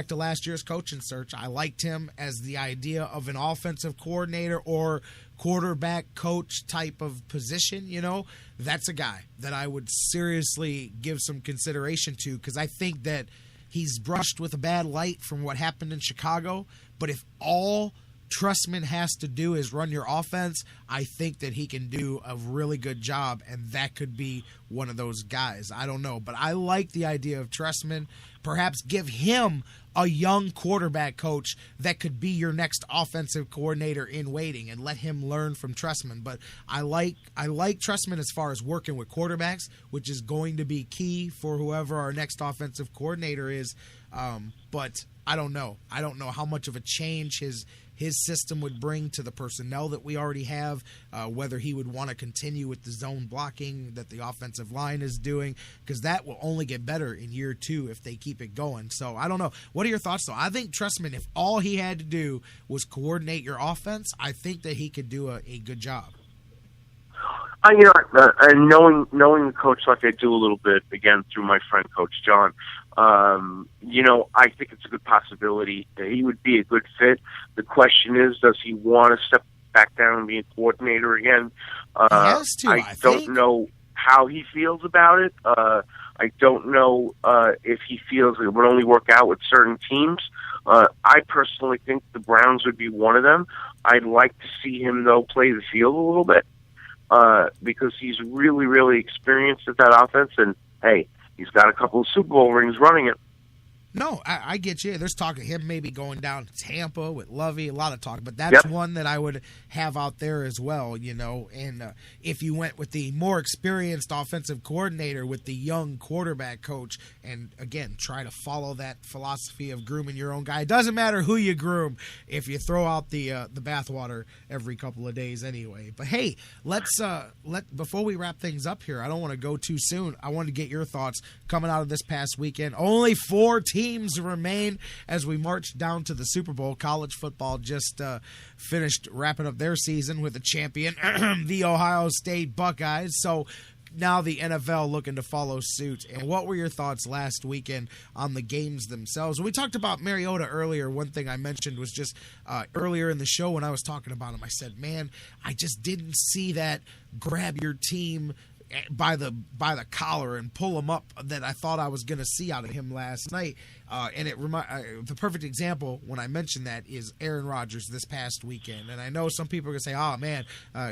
back to last year's coaching search, I liked him as the idea of an offensive coordinator or quarterback coach type of position. That's a guy that I would seriously give some consideration to, because I think that he's brushed with a bad light from what happened in Chicago. But if all Trustman has to do is run your offense, I think that he can do a really good job, and that could be one of those guys. I don't know, but I like the idea of Trustman. Perhaps give him a young quarterback coach that could be your next offensive coordinator in waiting, and let him learn from Trustman. But I like Trustman as far as working with quarterbacks, which is going to be key for whoever our next offensive coordinator is. But I don't know. I don't know how much of a change his system would bring to the personnel that we already have, whether he would want to continue with the zone blocking that the offensive line is doing, because that will only get better in year 2 if they keep it going. So I don't know. What are your thoughts, though? I think Trustman, if all he had to do was coordinate your offense, I think that he could do a good job. And knowing the coach like I do a little bit, again, through my friend Coach John, I think it's a good possibility that he would be a good fit. The question is, does he want to step back down and be a coordinator again? He has to, I don't know how he feels about it. I don't know if he feels it would only work out with certain teams. I personally think the Browns would be one of them. I'd like to see him, though, play the field a little bit, because he's really, really experienced at that offense, and, hey, he's got a couple of Super Bowl rings running it. No, I get you. There's talk of him maybe going down to Tampa with Lovey, a lot of talk. But that's one that I would have out there as well, And if you went with the more experienced offensive coordinator with the young quarterback coach, and, again, try to follow that philosophy of grooming your own guy. It doesn't matter who you groom if you throw out the bathwater every couple of days anyway. But, hey, before we wrap things up here, I don't want to go too soon. I want to get your thoughts coming out of this past weekend. Only 4 teams remain as we march down to the Super Bowl. College football just finished wrapping up their season with a champion, the Ohio State Buckeyes. So now the NFL looking to follow suit. And what were your thoughts last weekend on the games themselves? When we talked about Mariota earlier, one thing I mentioned was just earlier in the show when I was talking about him, I said, man, I just didn't see that grab your team by the collar and pull him up that I thought I was going to see out of him last night. And the perfect example when I mentioned that is Aaron Rodgers this past weekend. And I know some people are going to say, oh, man,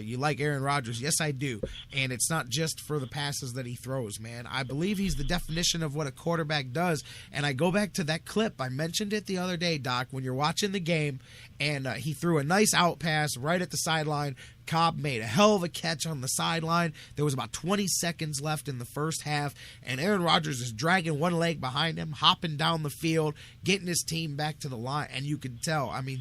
you like Aaron Rodgers. Yes, I do. And it's not just for the passes that he throws, man. I believe he's the definition of what a quarterback does. And I go back to that clip. I mentioned it the other day, Doc, when you're watching the game, and he threw a nice out pass right at the sideline. Cobb made a hell of a catch on the sideline. There was about 20 seconds left in the first half, and Aaron Rodgers is dragging one leg behind him, hopping down the field, getting his team back to the line, and you can tell. I mean,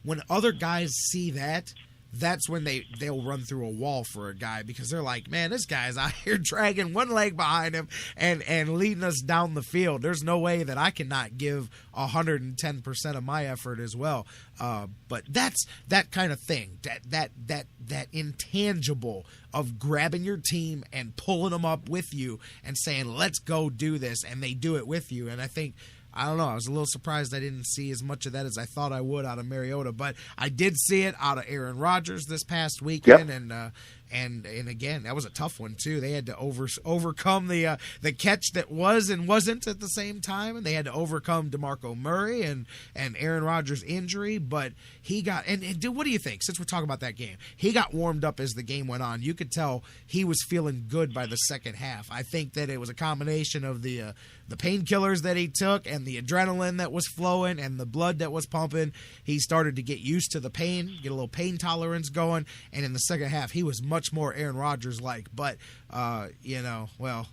when other guys see that, that's when they'll run through a wall for a guy, because they're like, man, this guy's out here dragging one leg behind him and leading us down the field. There's no way that I cannot give 110% of my effort as well. But that's that kind of thing, that intangible of grabbing your team and pulling them up with you and saying, let's go do this, and they do it with you. And I don't know. I was a little surprised I didn't see as much of that as I thought I would out of Mariota, but I did see it out of Aaron Rodgers this past weekend, and again, that was a tough one too. They had to overcome the catch that was and wasn't at the same time, and they had to overcome DeMarco Murray and Aaron Rodgers' injury. But he got and dude, what do you think? Since we're talking about that game, he got warmed up as the game went on. You could tell he was feeling good by the second half. I think that it was a combination of the painkillers that he took and the adrenaline that was flowing and the blood that was pumping. He started to get used to the pain, get a little pain tolerance going, and in the second half, he was much more Aaron Rodgers-like. But,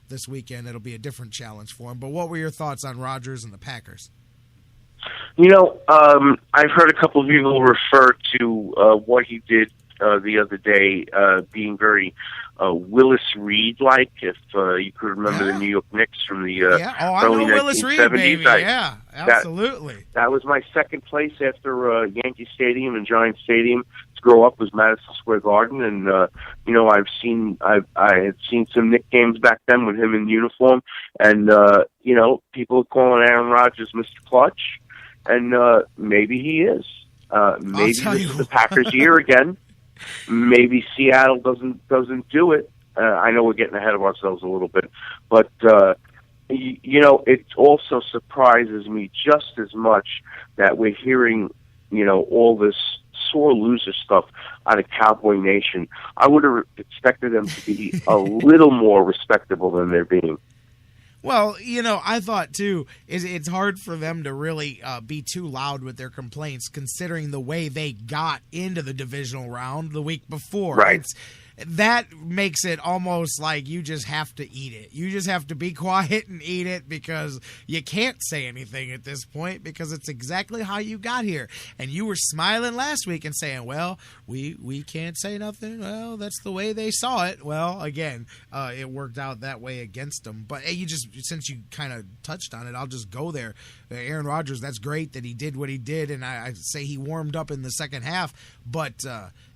this weekend it'll be a different challenge for him. But what were your thoughts on Rodgers and the Packers? I've heard a couple of people refer to what he did the other day, being very Willis Reed-like, if you could remember the New York Knicks from the early 1970s. Yeah, absolutely. That was my second place after Yankee Stadium and Giant Stadium. To grow up was Madison Square Garden, and I had seen some Knick games back then with him in uniform, and people calling Aaron Rodgers Mr. Clutch, and maybe he is. Maybe this is the Packers' year again. Maybe Seattle doesn't do it. I know we're getting ahead of ourselves a little bit, but it also surprises me just as much that we're hearing all this sore loser stuff out of Cowboy Nation. I would have expected them to be a little more respectable than they're being. Well, I thought, too, it's hard for them to really be too loud with their complaints, considering the way they got into the divisional round the week before. Right. That makes it almost like you just have to eat it. You just have to be quiet and eat it, because you can't say anything at this point, because it's exactly how you got here. And you were smiling last week and saying, well, we can't say nothing. Well, that's the way they saw it. Well, again, it worked out that way against them. But hey, since you kind of touched on it, I'll just go there. Aaron Rodgers, that's great that he did what he did, and I say he warmed up in the second half. But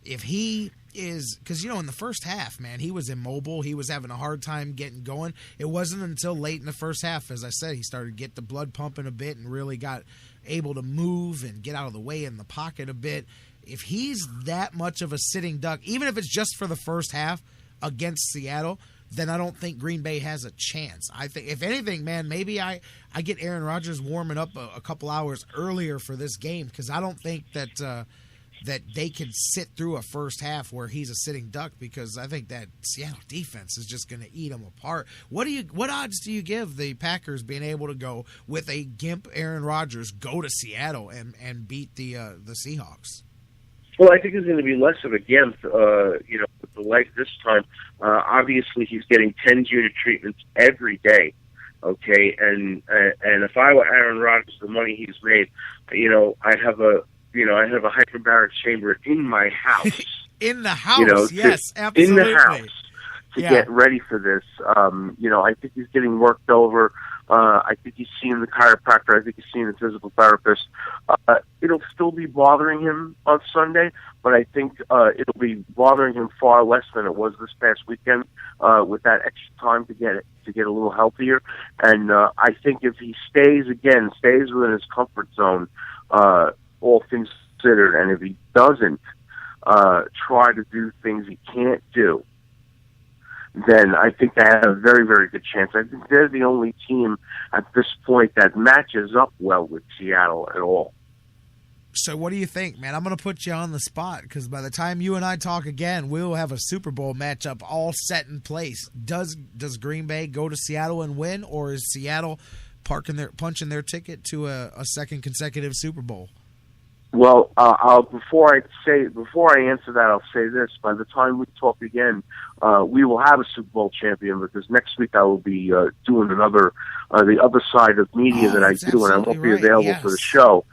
if he is, because in the first half, man, he was immobile. He was having a hard time getting going. It wasn't until late in the first half, as I said, he started to get the blood pumping a bit and really got able to move and get out of the way in the pocket a bit. If he's that much of a sitting duck, even if it's just for the first half against Seattle, then I don't think Green Bay has a chance. I think, if anything, man, maybe I get Aaron Rodgers warming up a couple hours earlier for this game, because I don't think that they can sit through a first half where he's a sitting duck, because I think that Seattle defense is just going to eat him apart. What odds do you give the Packers being able to go with a gimp Aaron Rodgers, go to Seattle and beat the Seahawks? Well, I think it's going to be less of a gimp, with the leg this time. Obviously, he's getting 10 unit treatments every day. Okay, and if I were Aaron Rodgers, the money he's made, I'd have a hyperbaric chamber in my house. In the house, yes, absolutely. In the house to get ready for this. I think he's getting worked over. I think he's seeing the chiropractor. I think he's seeing the physical therapist. It'll still be bothering him on Sunday, but I think it'll be bothering him far less than it was this past weekend, with that extra time to get a little healthier. And I think if he stays within his comfort zone, all things considered, and if he doesn't try to do things he can't do, then I think they have a very, very good chance. I think they're the only team at this point that matches up well with Seattle at all. So what do you think, man? I'm going to put you on the spot, because by the time you and I talk again, we'll have a Super Bowl matchup all set in place. Does Green Bay go to Seattle and win, or is Seattle punching their ticket to a second consecutive Super Bowl? Well, before I answer that, I'll say this: by the time we talk again, we will have a Super Bowl champion, because next week I will be doing the other side of media that I do, and I won't be available for the show.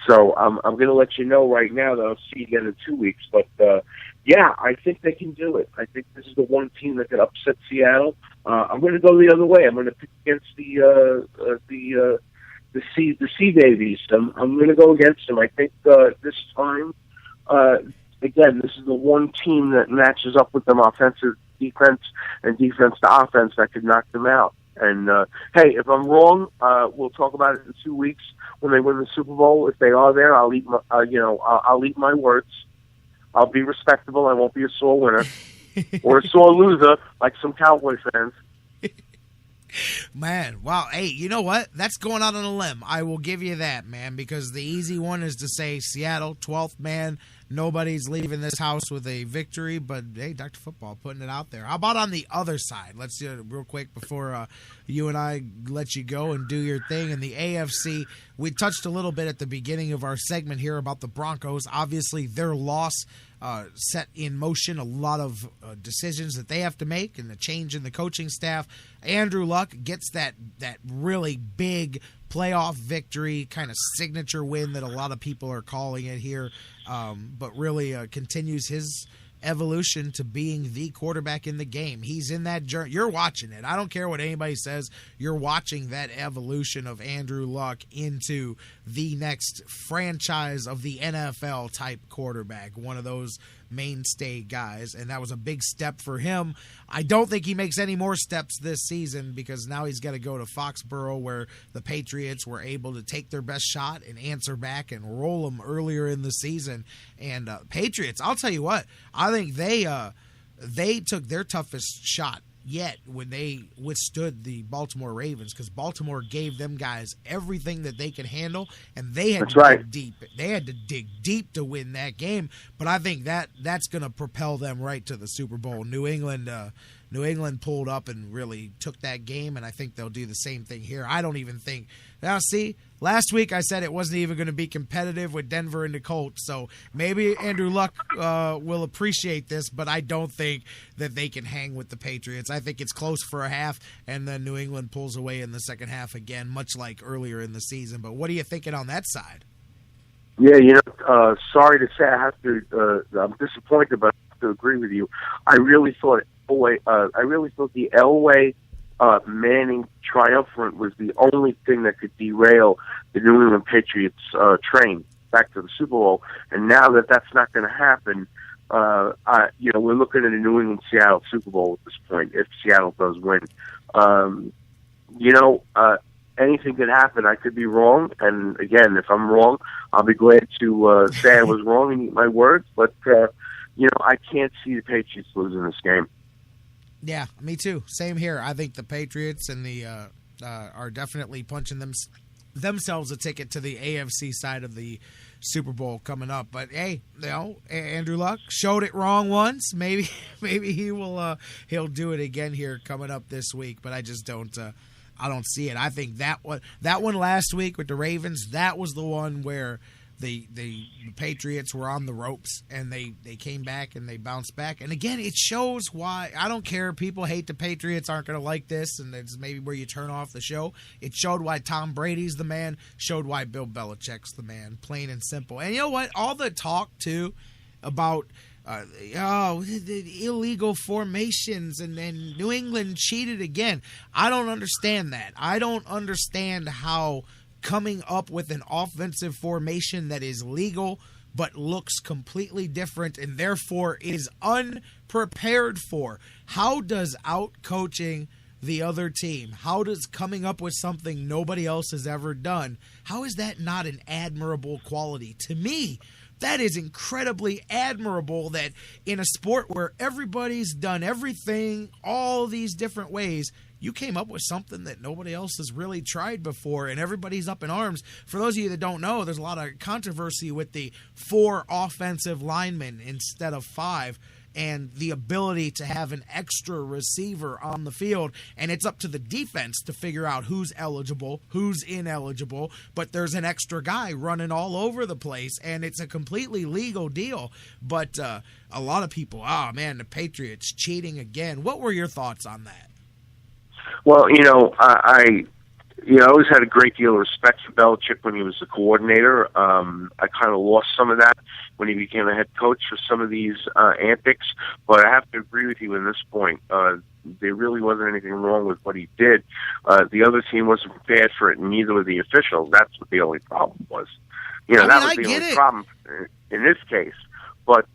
So I'm going to let you know right now that I'll see you again in 2 weeks. But I think they can do it. I think this is the one team that can upset Seattle. I'm going to go the other way. I'm going to pick against the Sea Babies. I'm going to go against them. I think this time, again, this is the one team that matches up with them offensive defense and defense to offense that could knock them out. And hey, if I'm wrong, we'll talk about it in 2 weeks when they win the Super Bowl. If they are there, I'll eat my, I'll eat my words. I'll be respectable. I won't be a sore winner or a sore loser like some Cowboy fans. Man, wow. Hey, you know what? That's going out on a limb. I will give you that, man, because the easy one is to say Seattle, 12th man. Nobody's leaving this house with a victory, but hey, Dr. Football putting it out there. How about on the other side? Let's do it real quick before you and I let you go and do your thing. In the AFC, we touched a little bit at the beginning of our segment here about the Broncos. Obviously, their loss set in motion a lot of decisions that they have to make and the change in the coaching staff. Andrew Luck gets that really big playoff victory, kind of signature win that a lot of people are calling it here, but really continues his evolution to being the quarterback in the game. He's in that journey. You're watching it. I don't care what anybody says. You're watching that evolution of Andrew Luck into the next franchise of the NFL type quarterback, one of those mainstay guys, and that was a big step for him. I don't think he makes any more steps this season because now he's got to go to Foxborough, where the Patriots were able to take their best shot and answer back and roll them earlier in the season. And Patriots, I'll tell you what, I think they took their toughest shot yet when they withstood the Baltimore Ravens, because Baltimore gave them guys everything that they could handle, and they had dig deep. They had to dig deep to win that game. But I think that's going to propel them right to the Super Bowl. New England pulled up and really took that game, and I think they'll do the same thing here. I don't even think. Now, see, last week I said it wasn't even going to be competitive with Denver and the Colts, so maybe Andrew Luck will appreciate this, but I don't think that they can hang with the Patriots. I think it's close for a half, and then New England pulls away in the second half again, much like earlier in the season. But what are you thinking on that side? Yeah, sorry to say I have to. I'm disappointed, but I have to agree with you. I really thought the Elway Manning triumvirate was the only thing that could derail the New England Patriots train back to the Super Bowl. And now that that's not going to happen, we're looking at a New England-Seattle Super Bowl at this point if Seattle does win. Anything could happen. I could be wrong, and again, if I'm wrong, I'll be glad to say I was wrong and eat my words. But I can't see the Patriots losing this game. Yeah, me too. Same here. I think the Patriots and the are definitely punching themselves a ticket to the AFC side of the Super Bowl coming up. But hey, Andrew Luck showed it wrong once. Maybe he'll do it again here coming up this week. But I just don't. I don't see it. I think that one last week with the Ravens, that was the one where the Patriots were on the ropes, and they came back and they bounced back. And again, it shows why. I don't care. People hate the Patriots, aren't going to like this, and it's maybe where you turn off the show. It showed why Tom Brady's the man, showed why Bill Belichick's the man, plain and simple. And you know what? All the talk, too, about the illegal formations and then New England cheated again. I don't understand that. I don't understand how coming up with an offensive formation that is legal but looks completely different and therefore is unprepared for. How does out-coaching the other team, how does coming up with something nobody else has ever done, how is that not an admirable quality? To me, that is incredibly admirable, that in a sport where everybody's done everything all these different ways, you came up with something that nobody else has really tried before, and everybody's up in arms. For those of you that don't know, there's a lot of controversy with the 4 offensive linemen instead of 5, and the ability to have an extra receiver on the field, and it's up to the defense to figure out who's eligible, who's ineligible, but there's an extra guy running all over the place, and it's a completely legal deal. But a lot of people, the Patriots cheating again. What were your thoughts on that? Well, I always had a great deal of respect for Belichick when he was the coordinator. I kind of lost some of that when he became a head coach for some of these antics. But I have to agree with you in this point. There really wasn't anything wrong with what he did. The other team wasn't prepared for it, and neither were the officials. That's what the only problem was. That was the only problem in this case. But,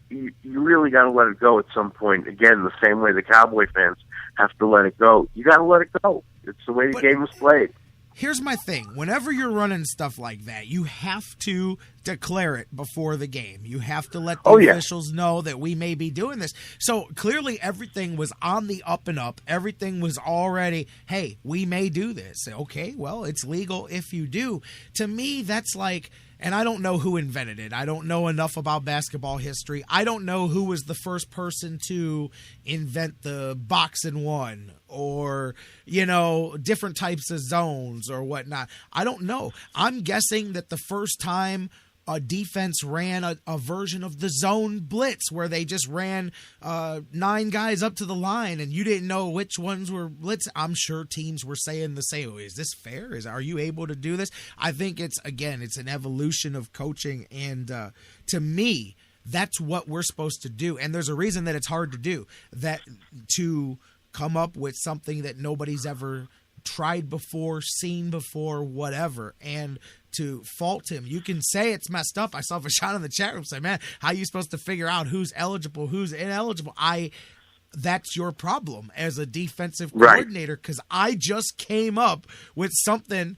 you really got to let it go at some point. Again, the same way the Cowboy fans have to let it go. You got to let it go. It's the way the game was played. Here's my thing. Whenever you're running stuff like that, you have to declare it before the game. You have to let the officials know that we may be doing this. So clearly everything was on the up and up. Everything was already, hey, we may do this. Okay, well, it's legal if you do. To me, that's like, and I don't know who invented it. I don't know enough about basketball history. I don't know who was the first person to invent the box and one or, different types of zones or whatnot. I don't know. I'm guessing that the first time a defense ran a version of the zone blitz where they just ran 9 guys up to the line and you didn't know which ones were blitz. I'm sure teams were saying the same. Is this fair? Are you able to do this? I think it's an evolution of coaching, and to me, that's what we're supposed to do. And there's a reason that it's hard to do that, to come up with something that nobody's ever tried before, seen before, whatever, and to fault him. You can say it's messed up. I saw a shot in the chat room say, man, how are you supposed to figure out who's eligible, who's ineligible? That's your problem as a defensive coordinator, because I just came up with something